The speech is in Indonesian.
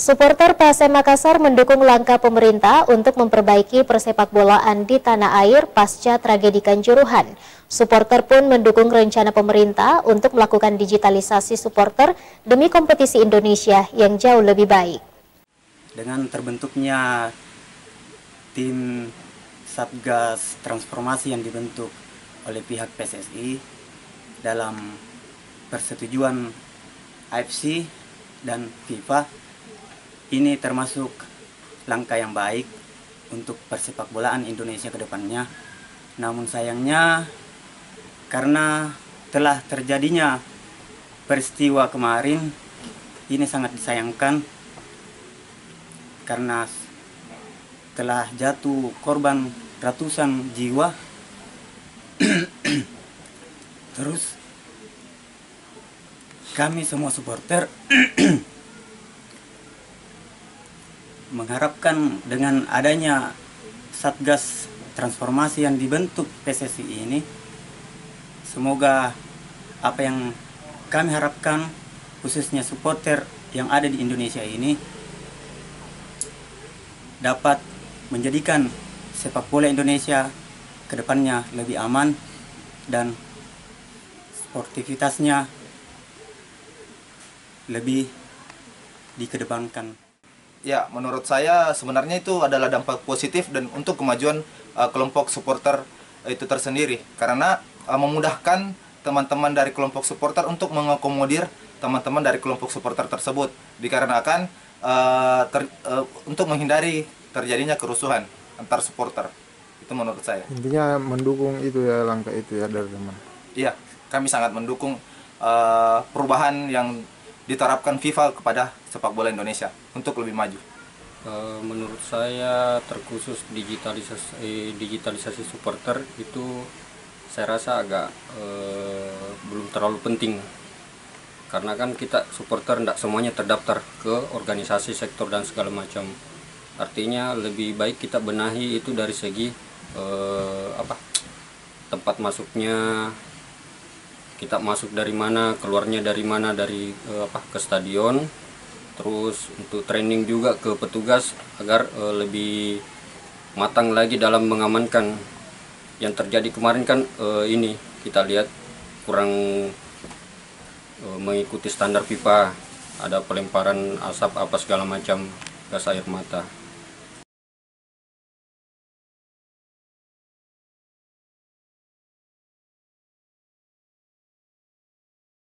Supporter PSM Makassar mendukung langkah pemerintah untuk memperbaiki persepakbolaan di tanah air pasca tragedi Kanjuruhan. Supporter pun mendukung rencana pemerintah untuk melakukan digitalisasi supporter demi kompetisi Indonesia yang jauh lebih baik. Dengan terbentuknya tim Satgas Transformasi yang dibentuk oleh pihak PSSI dalam persetujuan AFC dan FIFA, ini termasuk langkah yang baik untuk persepakbolaan Indonesia ke depannya. Namun sayangnya, karena telah terjadinya peristiwa kemarin, ini sangat disayangkan karena telah jatuh korban ratusan jiwa. Terus kami semua supporter mengharapkan dengan adanya Satgas Transformasi yang dibentuk PSSI ini, semoga apa yang kami harapkan khususnya supporter yang ada di Indonesia ini dapat menjadikan sepak bola Indonesia ke depannya lebih aman dan sportivitasnya lebih dikedepankan. Ya, menurut saya sebenarnya itu adalah dampak positif dan untuk kemajuan kelompok supporter itu tersendiri, karena memudahkan teman-teman dari kelompok supporter untuk mengakomodir teman-teman dari kelompok supporter tersebut, dikarenakan untuk menghindari terjadinya kerusuhan antar supporter. Itu menurut saya. Intinya mendukung itu ya, langkah itu ya dari teman. Iya, kami sangat mendukung perubahan yang diterapkan FIFA kepada sepak bola Indonesia untuk lebih maju. Menurut saya terkhusus digitalisasi supporter itu saya rasa agak belum terlalu penting, karena kan kita supporter tidak semuanya terdaftar ke organisasi, sektor dan segala macam. Artinya lebih baik kita benahi itu dari segi tempat masuknya, kita masuk dari mana, keluarnya dari mana, dari ke stadion. Terus untuk training juga ke petugas agar lebih matang lagi dalam mengamankan. Yang terjadi kemarin kan ini kita lihat kurang mengikuti standar FIFA, ada pelemparan asap apa segala macam, gas air mata.